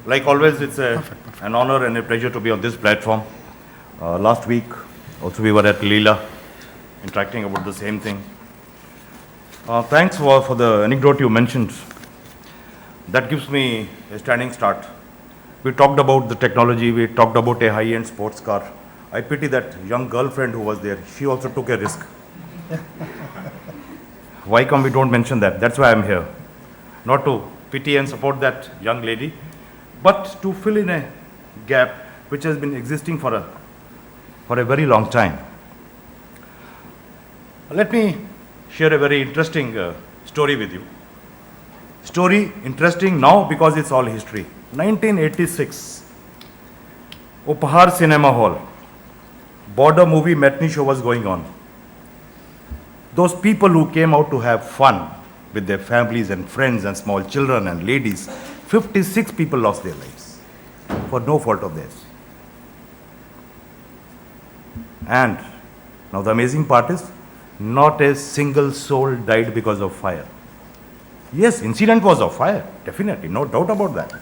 Like always, it's an honor and a pleasure to be on this platform. Last week, also we were at Leela, interacting about the same thing. Thanks for the anecdote you mentioned. That gives me a standing start. We talked about the technology, we talked about a high-end sports car. I pity that young girlfriend who was there. She also took a risk. Why come we don't mention that? That's why I'm here. Not to pity and support that young lady, but to fill in a gap which has been existing for a very long time. Let me share a very interesting story with you. Story interesting now because it's all history. 1986, Upahar Cinema Hall, border movie matinee show was going on. Those people who came out to have fun with their families and friends and small children and ladies, 56 people lost their lives for no fault of theirs. And now the amazing part is, not a single soul died because of fire. Yes, incident was of fire, definitely, no doubt about that.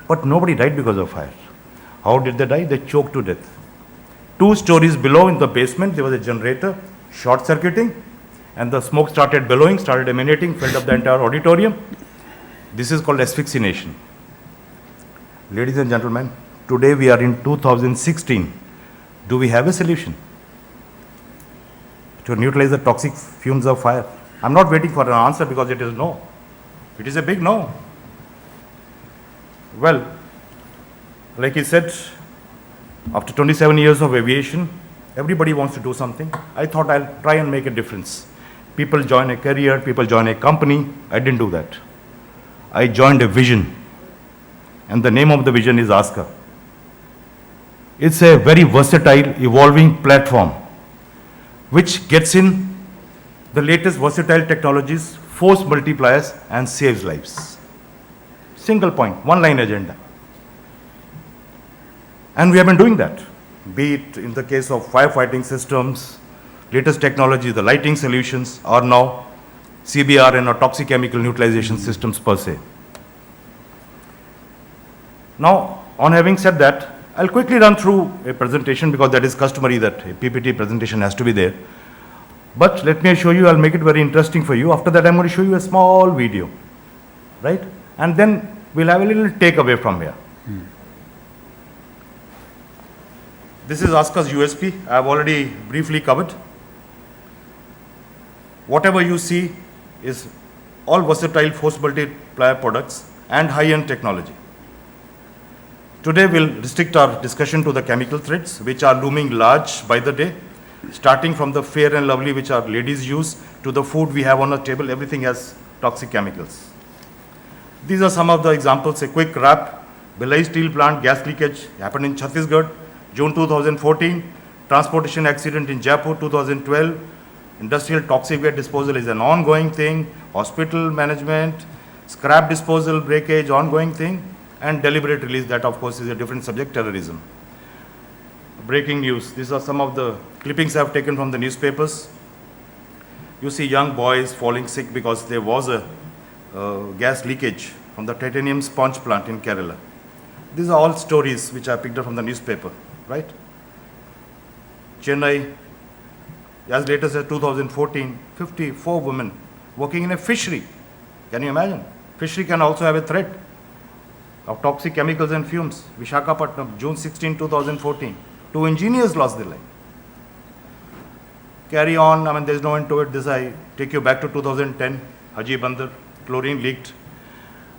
But nobody died because of fire. How did they die? They choked to death. 2 stories below in the basement, there was a generator, short circuiting, and the smoke started billowing, started emanating, filled up the entire auditorium. This is called asphyxiation. Ladies and gentlemen, today we are in 2016. Do we have a solution to neutralize the toxic fumes of fire? I'm not waiting for an answer because it is no. It is a big no. Well, like he said, after 27 years of aviation, everybody wants to do something. I thought I'll try and make a difference. People join a career, people join a company. I didn't do that. I joined a vision. And the name of the vision is ASKA. It's a very versatile, evolving platform which gets in the latest versatile technologies, force multipliers, and saves lives. Single point, one line agenda. And we have been doing that, be it in the case of firefighting systems, latest technology, the lighting solutions, or now CBR or toxic chemical neutralization systems per se. Now, on having said that, I'll quickly run through a presentation because that is customary that a PPT presentation has to be there. But let me assure you, I'll make it very interesting for you. After that, I'm going to show you a small video, right? And then we'll have a little takeaway from here. This is ASKA's USP. I've already briefly covered. Whatever you see is all versatile force multiplier products and high-end technology. Today, we'll restrict our discussion to the chemical threats, which are looming large by the day, starting from the fair and lovely, which our ladies use, to the food we have on our table. Everything has toxic chemicals. These are some of the examples. A quick wrap. Bhilai steel plant gas leakage happened in Chhattisgarh, June 2014. Transportation accident in Jaipur, 2012. Industrial toxic waste disposal is an ongoing thing. Hospital management, scrap disposal, breakage, ongoing thing. And deliberate release, that of course is a different subject, terrorism. Breaking news. These are some of the clippings I've taken from the newspapers. You see young boys falling sick because there was a gas leakage from the titanium sponge plant in Kerala. These are all stories which I picked up from the newspaper, right? Chennai, as late as 2014, 54 women working in a fishery. Can you imagine? Fishery can also have a threat of toxic chemicals and fumes. Visakhapatnam, June 16, 2014. 2 engineers lost their life. Carry on, I mean, there's no end to it. This I take you back to 2010, Haji Bandar, chlorine leaked.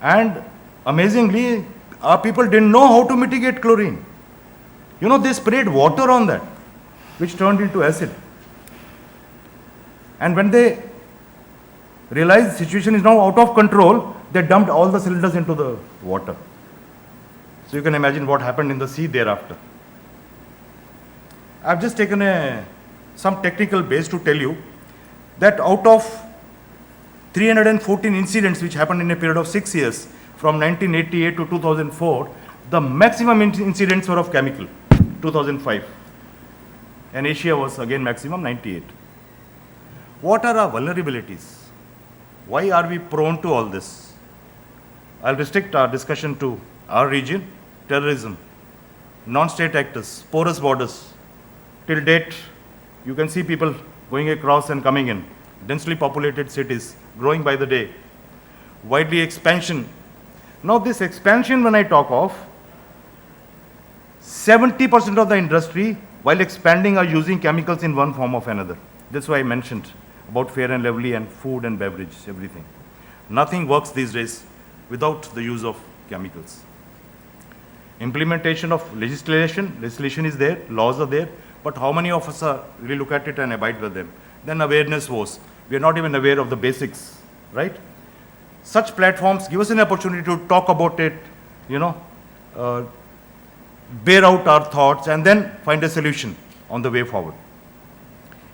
And amazingly, our people didn't know how to mitigate chlorine. You know, they sprayed water on that, which turned into acid. And when they realized the situation is now out of control, they dumped all the cylinders into the water. So you can imagine what happened in the sea thereafter. I've just taken some technical base to tell you that out of 314 incidents which happened in a period of 6 years, from 1988 to 2004, the maximum incidents were of chemical, 2005. And Asia was again maximum, 98. What are our vulnerabilities? Why are we prone to all this? I'll restrict our discussion to our region, terrorism, non-state actors, porous borders. Till date, you can see people going across and coming in. Densely populated cities, growing by the day. Widely expansion. Now this expansion when I talk of, 70% of the industry, while expanding, are using chemicals in one form or another. That's why I mentioned about Fair and Lovely and food and beverage, everything. Nothing works these days without the use of chemicals. Implementation of legislation is there, laws are there, but how many of us are really look at it and abide with them? Then awareness was, we are not even aware of the basics, right? Such platforms give us an opportunity to talk about it, bear out our thoughts and then find a solution on the way forward.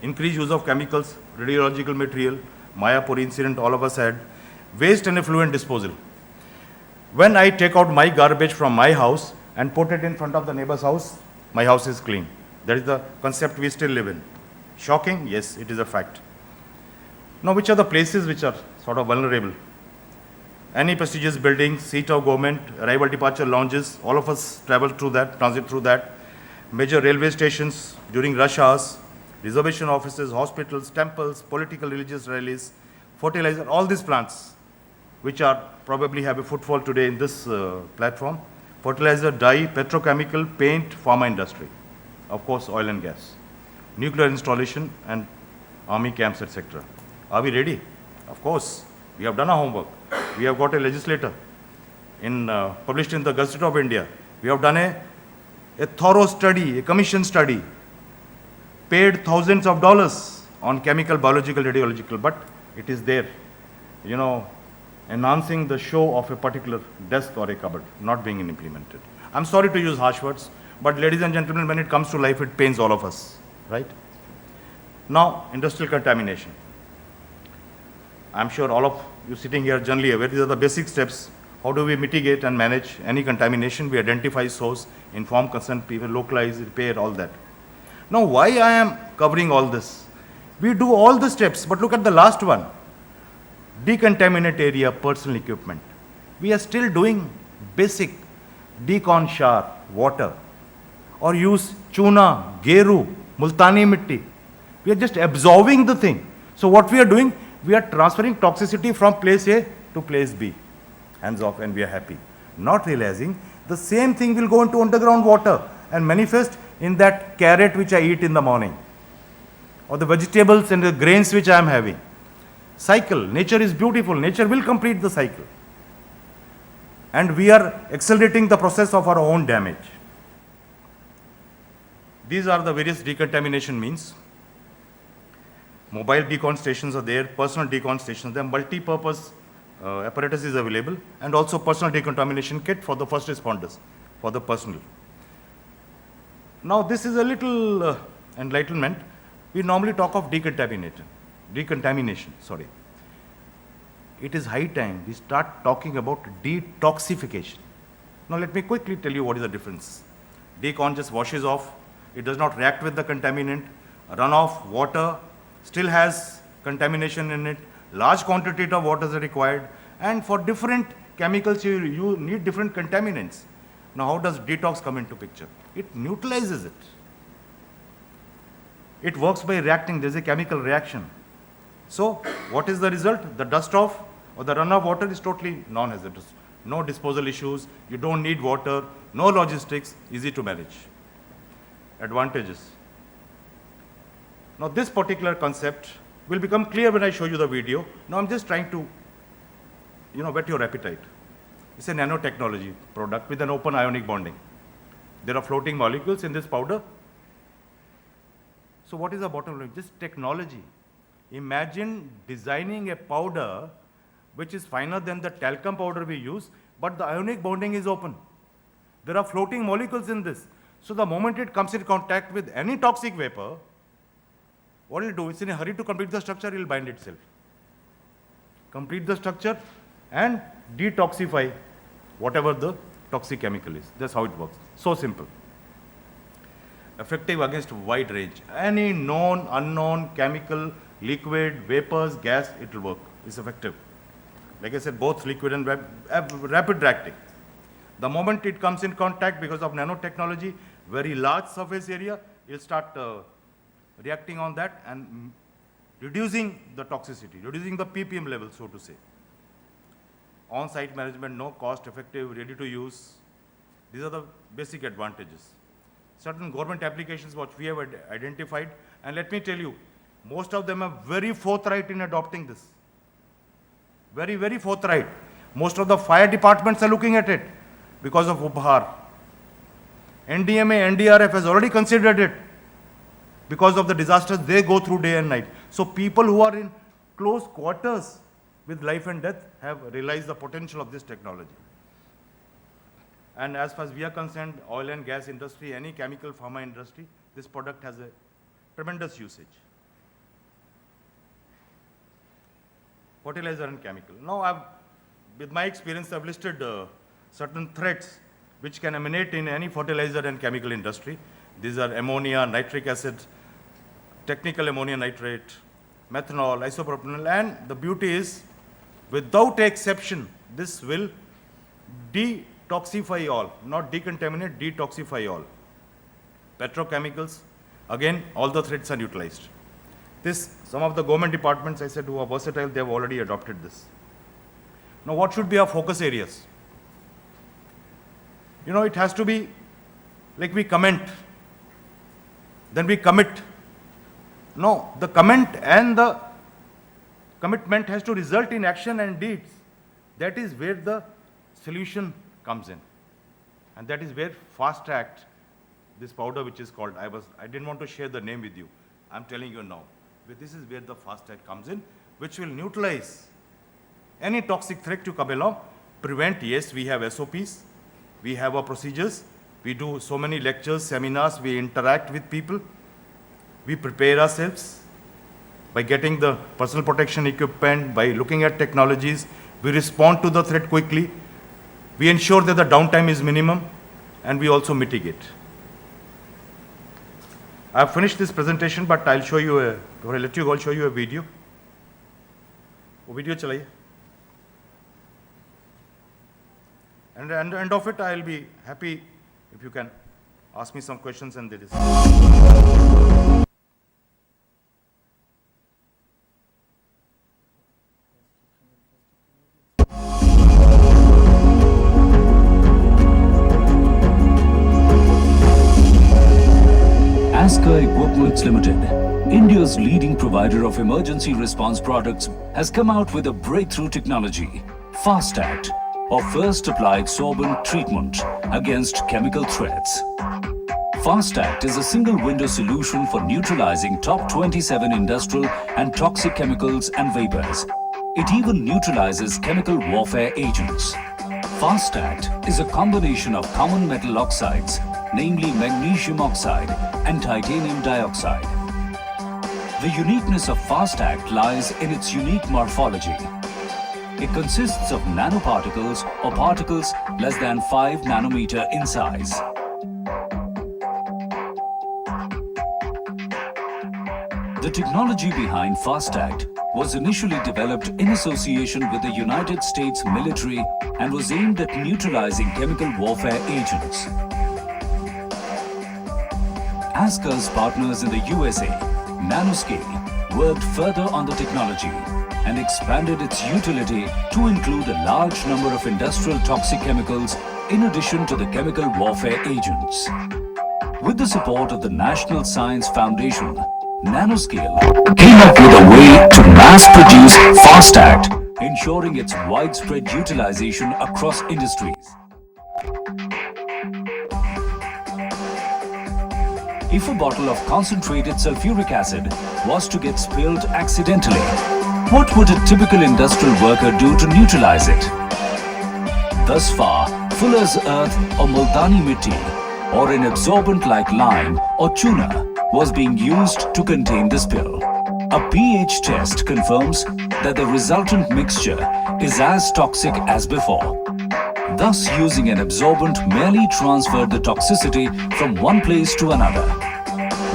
Increased use of chemicals, radiological material, Mayapur incident all of us had, waste and effluent disposal. When I take out my garbage from my house and put it in front of the neighbor's house, my house is clean. That is the concept we still live in. Shocking? Yes, it is a fact. Now, which are the places which are sort of vulnerable? Any prestigious building, seat of government, arrival departure lounges, all of us travel through that, transit through that. Major railway stations during rush hours, reservation offices, hospitals, temples, political religious rallies, fertilizer, all these plants which are probably have a footfall today in this platform. Fertilizer, dye, petrochemical, paint, pharma industry. Of course, oil and gas. Nuclear installation and army camps, etc. Are we ready? Of course. We have done our homework. We have got a legislator published in the Gazette of India. We have done a thorough study, a commission study, paid thousands of dollars on chemical, biological, radiological, but it is there, enhancing the show of a particular desk or a cupboard, not being implemented. I'm sorry to use harsh words, but ladies and gentlemen, when it comes to life, it pains all of us, right? Now, industrial contamination. I'm sure all of you sitting here are generally aware, these are the basic steps. How do we mitigate and manage any contamination? We identify source, inform concerned people, localize, repair, all that. Now, why I am covering all this? We do all the steps, but look at the last one. Decontaminate area, personal equipment. We are still doing basic decon shower, water, or use chuna, geru, multani mitti. We are just absorbing the thing. So what we are doing, we are transferring toxicity from place A to place B. Hands off and we are happy. Not realizing the same thing will go into underground water and manifest in that carrot which I eat in the morning, or the vegetables and the grains which I am having. Cycle. Nature is beautiful. Nature will complete the cycle. And we are accelerating the process of our own damage. These are the various decontamination means. Mobile decon stations are there, personal decon stations, there are multi-purpose apparatus is available, and also personal decontamination kit for the first responders, for the personal. Now this is a little enlightenment. We normally talk of decontamination. It is high time we start talking about detoxification. Now let me quickly tell you what is the difference. Decon just washes off, it does not react with the contaminant, runoff, water, still has contamination in it, large quantity of water is required, and for different chemicals you need different contaminants. Now how does detox come into picture? It neutralizes it. It works by reacting, there is a chemical reaction. So what is the result? The dust off or the runoff water is totally non-hazardous. No disposal issues, you don't need water, no logistics, easy to manage. Advantages. Now this particular concept will become clear when I show you the video. Now I'm just trying to, whet your appetite. It's a nanotechnology product with an open ionic bonding. There are floating molecules in this powder. So what is the bottom line? Just technology. Imagine designing a powder which is finer than the talcum powder we use, but the ionic bonding is open. There are floating molecules in this. So the moment it comes in contact with any toxic vapor, what it will do? It's in a hurry to complete the structure, it will bind itself. Complete the structure and detoxify whatever the toxic chemical is. That's how it works. So simple. Effective against wide range. Any known, unknown chemical, liquid, vapors, gas, it will work. It's effective. Like I said, both liquid and rapid reacting. The moment it comes in contact because of nanotechnology, very large surface area, it will start reacting on that and reducing the toxicity, reducing the ppm level, so to say. On-site management, no cost effective, ready to use. These are the basic advantages. Certain government applications which we have identified, and let me tell you, most of them are very forthright in adopting this. Very, very forthright. Most of the fire departments are looking at it because of Ubhar. NDMA, NDRF has already considered it because of the disasters they go through day and night. So people who are in close quarters with life and death have realized the potential of this technology. And as far as we are concerned, oil and gas industry, any chemical pharma industry, this product has a tremendous usage. Fertilizer and chemical. Now, with my experience, I've listed certain threats which can emanate in any fertilizer and chemical industry. These are ammonia, nitric acid, technical ammonia nitrate, methanol, isopropanol, and the beauty is, without exception, this will detoxify all, not decontaminate, detoxify all. Petrochemicals, again, all the threats are utilized. Some of the government departments, I said, who are versatile, they have already adopted this. Now, what should be our focus areas? It has to be like we comment, then we commit. No, the comment and the commitment has to result in action and deeds. That is where the solution comes in. And that is where Fast Act, this powder which is called, I didn't want to share the name with you. I'm telling you now. But this is where the Fast Act comes in, which will neutralize any toxic threat to come along, prevent. Yes, we have SOPs, we have our procedures, we do so many lectures, seminars, we interact with people, we prepare ourselves by getting the personal protection equipment, by looking at technologies, we respond to the threat quickly, we ensure that the downtime is minimum, and we also mitigate. I've finished this presentation, but I'll show you I'll show you a video. Video chalaiye. And at the end of it, I'll be happy if you can ask me some questions and there is. ASKA Equipments Limited, India's leading provider of emergency response products, has come out with a breakthrough technology, Fast Act, or First Applied Sorbent Treatment against chemical threats. Fast Act is a single-window solution for neutralizing top 27 industrial and toxic chemicals and vapors. It even neutralizes chemical warfare agents. Fast Act is a combination of common metal oxides, namely magnesium oxide and titanium dioxide. The uniqueness of Fast Act lies in its unique morphology. It consists of nanoparticles or particles less than 5 nanometer in size. The technology behind Fast Act was initially developed in association with the United States military and was aimed at neutralizing chemical warfare agents. ASKA's partners in the USA, Nanoscale, worked further on the technology and expanded its utility to include a large number of industrial toxic chemicals in addition to the chemical warfare agents. With the support of the National Science Foundation, Nanoscale came up with a way to mass-produce Fast Act, ensuring its widespread utilization across industries. If a bottle of concentrated sulfuric acid was to get spilled accidentally, what would a typical industrial worker do to neutralize it? Thus far, fuller's earth or multani mitti, or an absorbent like lime or chuna, was being used to contain the spill. A pH test confirms that the resultant mixture is as toxic as before. Thus, using an absorbent merely transferred the toxicity from one place to another,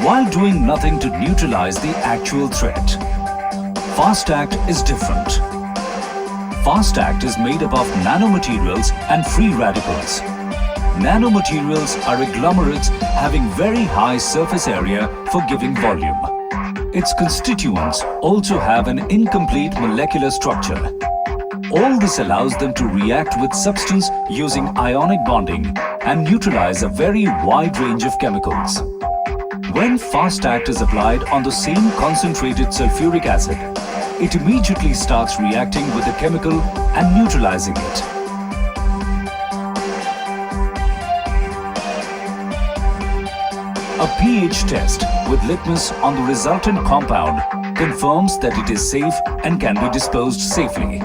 while doing nothing to neutralize the actual threat. Fast Act is different. Fast Act is made up of nanomaterials and free radicals. Nanomaterials are agglomerates having very high surface area for giving volume. Its constituents also have an incomplete molecular structure. All this allows them to react with substance using ionic bonding and neutralize a very wide range of chemicals. When Fast Act is applied on the same concentrated sulfuric acid, it immediately starts reacting with the chemical and neutralizing it. A pH test with litmus on the resultant compound confirms that it is safe and can be disposed safely.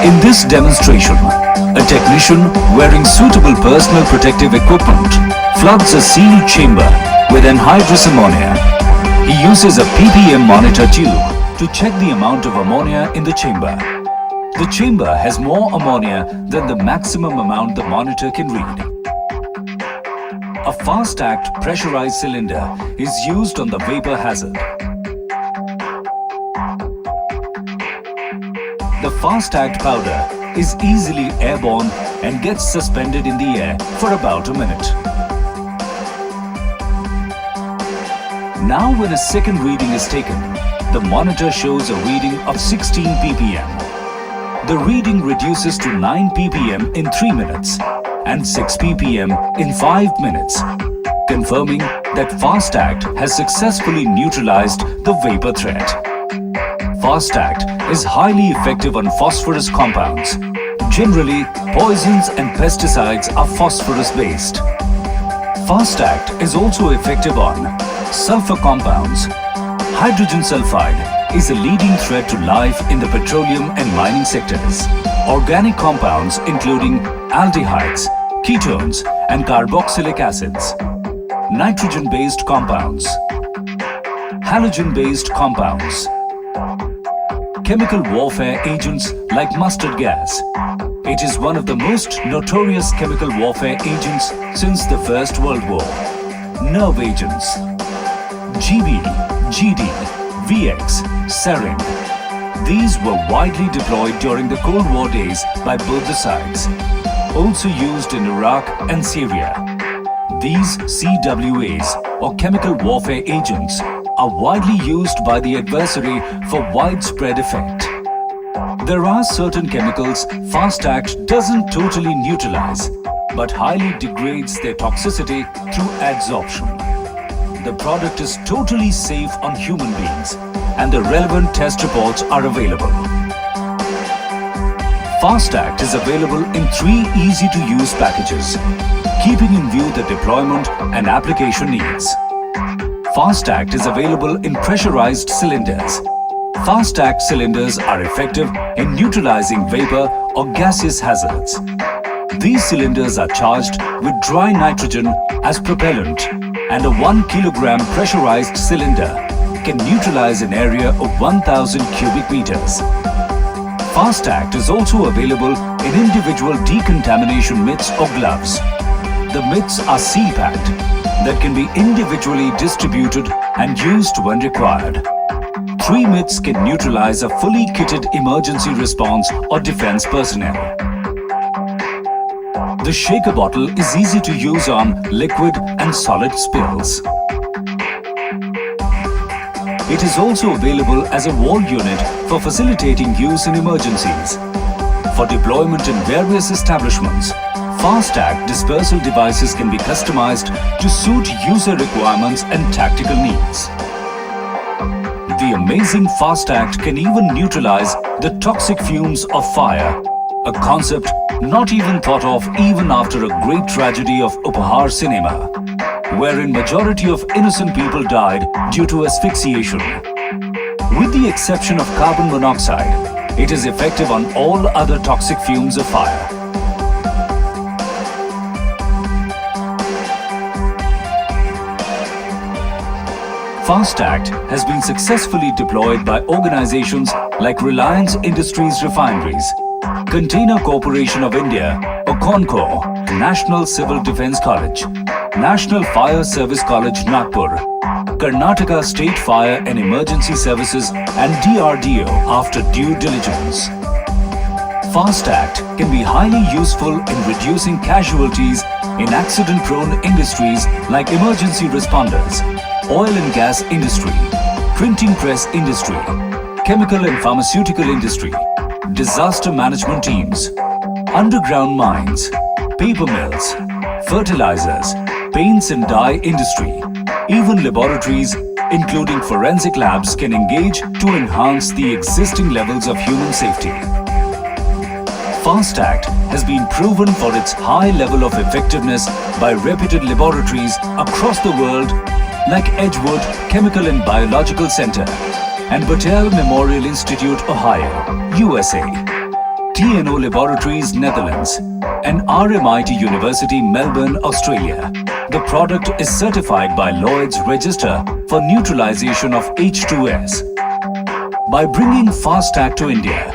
In this demonstration, a technician wearing suitable personal protective equipment floods a sealed chamber with anhydrous ammonia. He uses a ppm monitor tube to check the amount of ammonia in the chamber. The chamber has more ammonia than the maximum amount the monitor can read. A Fast Act pressurized cylinder is used on the vapor hazard. The Fast Act powder is easily airborne and gets suspended in the air for about a minute. Now when a second reading is taken, the monitor shows a reading of 16 ppm. The reading reduces to 9 ppm in 3 minutes and 6 ppm in 5 minutes, confirming that Fast Act has successfully neutralized the vapor threat. Fast Act is highly effective on phosphorus compounds. Generally, poisons and pesticides are phosphorus-based. Fast Act is also effective on sulfur compounds. Hydrogen sulfide is a leading threat to life in the petroleum and mining sectors. Organic compounds including aldehydes, ketones and carboxylic acids. Nitrogen-based compounds. Halogen-based compounds. Chemical warfare agents like mustard gas. It is one of the most notorious chemical warfare agents since the First World War. Nerve agents. GB, GD, VX, sarin. These were widely deployed during the Cold War days by both the sides. Also used in Iraq and Syria. These CWAs or chemical warfare agents are widely used by the adversary for widespread effect. There are certain chemicals Fast Act doesn't totally neutralize, but highly degrades their toxicity through adsorption. The product is totally safe on human beings and the relevant test reports are available. Fast Act is available in 3 easy-to-use packages, keeping in view the deployment and application needs. Fast Act is available in pressurized cylinders. Fast Act cylinders are effective in neutralizing vapor or gaseous hazards. These cylinders are charged with dry nitrogen as propellant, and a 1 kilogram pressurized cylinder can neutralize an area of 1000 cubic meters. Fast Act is also available in individual decontamination mitts or gloves. The mitts are seal-packed that can be individually distributed and used when required. 3 mitts can neutralize a fully kitted emergency response or defense personnel. The shaker bottle is easy to use on liquid and solid spills. It is also available as a wall unit for facilitating use in emergencies. For deployment in various establishments, Fast Act dispersal devices can be customized to suit user requirements and tactical needs. The amazing Fast Act can even neutralize the toxic fumes of fire, a concept not even thought of even after a great tragedy of Upahar cinema, wherein majority of innocent people died due to asphyxiation. With the exception of carbon monoxide, it is effective on all other toxic fumes of fire. Fast Act has been successfully deployed by organizations like Reliance Industries Refineries, Container Corporation of India or CONCO, National Civil Defence College, National Fire Service College, Nagpur, Karnataka State Fire and Emergency Services and DRDO after due diligence. FAST Act can be highly useful in reducing casualties in accident-prone industries like emergency responders, oil and gas industry, printing press industry, chemical and pharmaceutical industry, disaster management teams, underground mines, paper mills, fertilizers, paints and dye industry. Even laboratories, including forensic labs, can engage to enhance the existing levels of human safety. FAST Act has been proven for its high level of effectiveness by reputed laboratories across the world like Edgewood Chemical and Biological Center and Battelle Memorial Institute, Ohio, USA, TNO Laboratories, Netherlands, and RMIT University, Melbourne, Australia. The product is certified by Lloyd's Register for neutralization of H2S. By bringing FAST Act to India,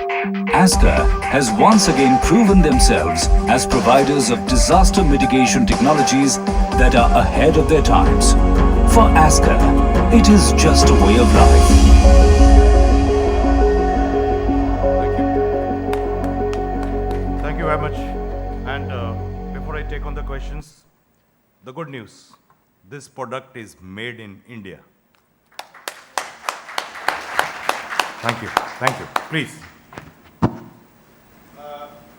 ASKA has once again proven themselves as providers of disaster mitigation technologies that are ahead of their times. For ASKA, it is just a way of life. Thank you very much. And before I take on the questions, the good news, this product is made in India. Thank you. Thank you. Please.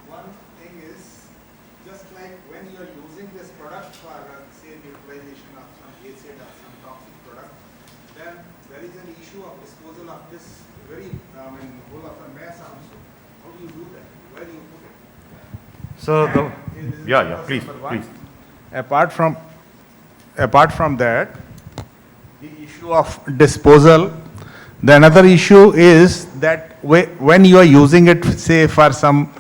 One thing is, just like when you are using this product for, say, neutralization of some acid or some toxic product, then there is an issue of disposal of this very, whole of the mass also. How do you do that? Where do you put it? So, please. Apart from that, the issue of disposal, the another issue is that when you are using it, say, for some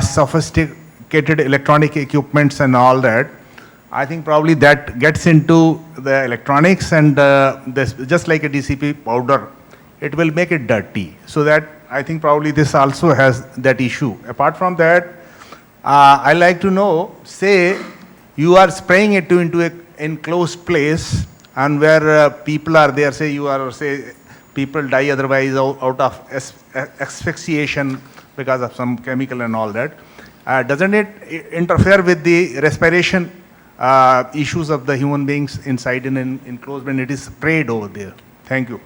sophisticated electronic equipments and all that, I think probably that gets into the electronics and this, just like a DCP powder, it will make it dirty. So that I think probably this also has that issue. Apart from that, I like to know, say, you are spraying it into an enclosed place and where people are there, say you are, say, people die otherwise out of asphyxiation because of some chemical and all that. Doesn't it interfere with the respiration issues of the human beings inside an enclosed when it is sprayed over there? Thank you.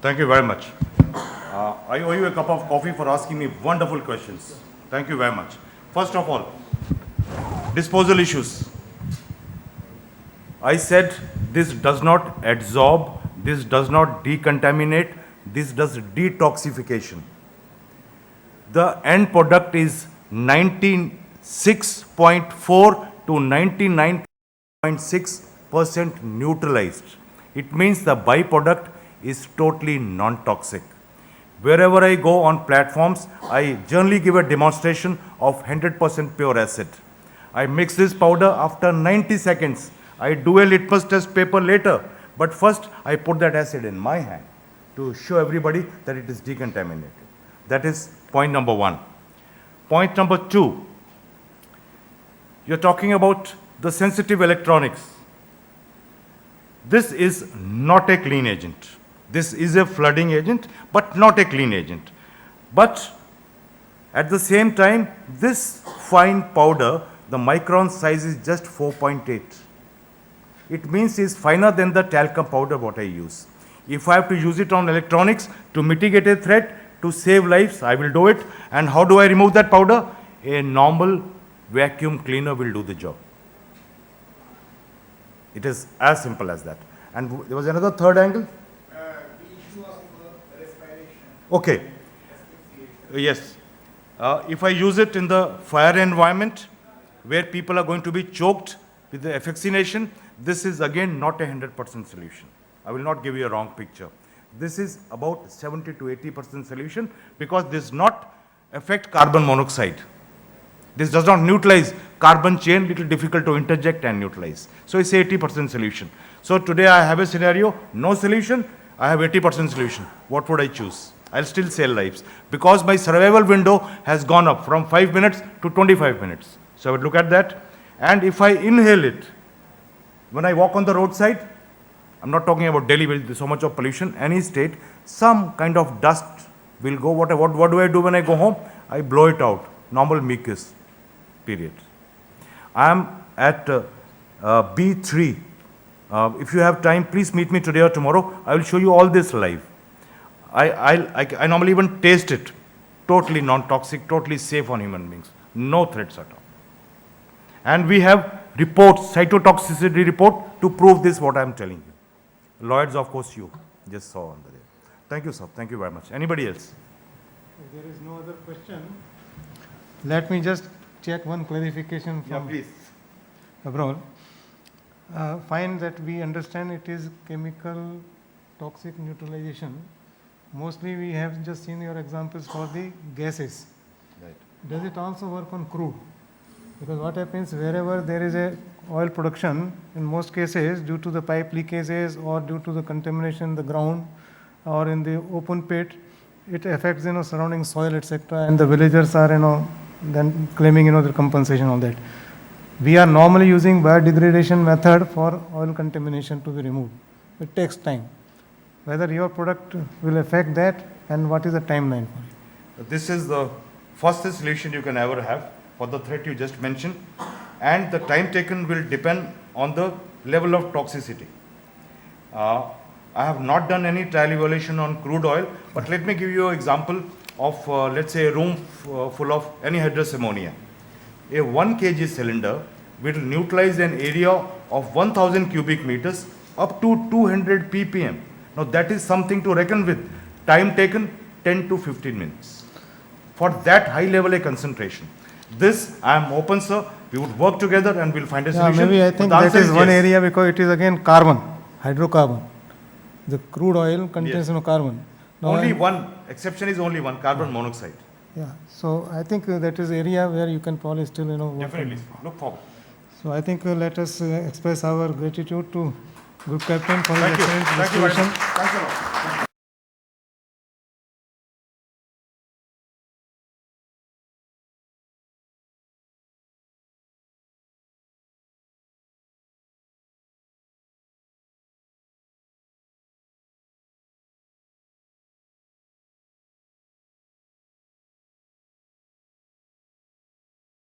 Thank you very much. I owe you a cup of coffee for asking me wonderful questions. Thank you very much. First of all, disposal issues. I said this does not adsorb, this does not decontaminate, this does detoxification. The end product is 96.4 to 99.6% neutralized. It means the byproduct is totally non-toxic. Wherever I go on platforms, I generally give a demonstration of 100% pure acid. I mix this powder after 90 seconds. I do a litmus test paper later, but first I put that acid in my hand to show everybody that it is decontaminated. That is point number one. Point number two, you're talking about the sensitive electronics. This is not a clean agent. This is a flooding agent, but not a clean agent. But at the same time, this fine powder, the micron size is just 4.8. It means it's finer than the talcum powder what I use. If I have to use it on electronics to mitigate a threat, to save lives, I will do it. And how do I remove that powder? A normal vacuum cleaner will do the job. It is as simple as that. And there was another third angle? The issue of respiration. Okay. Yes. If I use it in the fire environment where people are going to be choked with the asphyxiation, this is again not a 100% solution. I will not give you a wrong picture. This is about 70 to 80% solution because this does not affect carbon monoxide. This does not neutralize carbon chain, little difficult to interject and neutralize. So it's 80% solution. So today I have a scenario, no solution, I have 80% solution. What would I choose? I'll still save lives because my survival window has gone up from 5 minutes to 25 minutes. So I would look at that. And if I inhale it, when I walk on the roadside, I'm not talking about Delhi where there's so much of pollution, any state, some kind of dust will go. What do I do when I go home? I blow it out, normal mucus, period. I am at B3. If you have time, please meet me today or tomorrow. I will show you all this live. I normally even taste it. Totally non-toxic, totally safe on human beings. No threats at all. And we have reports, cytotoxicity report to prove this what I am telling you. Lloyds, of course, you just saw on the day. Thank you, sir. Thank you very much. Anybody else? If there is no other question, let me just check one clarification from please. Abrol. Fine that we understand it is chemical toxic neutralization. Mostly we have just seen your examples for the gases. Right. Does it also work on crude? Because what happens wherever there is a oil production, in most cases due to the pipe leakages or due to the contamination in the ground or in the open pit, it affects surrounding soil, etc. And the villagers are then claiming their compensation on that. We are normally using biodegradation method for oil contamination to be removed. It takes time. Whether your product will affect that and what is the timeline for it? This is the fastest solution you can ever have for the threat you just mentioned, and the time taken will depend on the level of toxicity. I have not done any trial evaluation on crude oil, but let me give you an example of, let's say, a room full of anhydrous ammonia. A 1 kg cylinder will neutralize an area of 1000 cubic meters up to 200 ppm. Now that is something to reckon with. Time taken 10 to 15 minutes. For that high level a concentration. This I am open, sir. We would work together and we'll find a solution. Maybe I think But the that answer is one yes. area because it is again carbon, hydrocarbon. The crude oil contains carbon. Now Only one exception is only one, carbon monoxide. Yeah, so I think that is area where you can probably still work Definitely, on. look forward. So I think let us express our gratitude to Group Captain for his Thank you. excellent Thank you very presentation. much. Thanks a lot.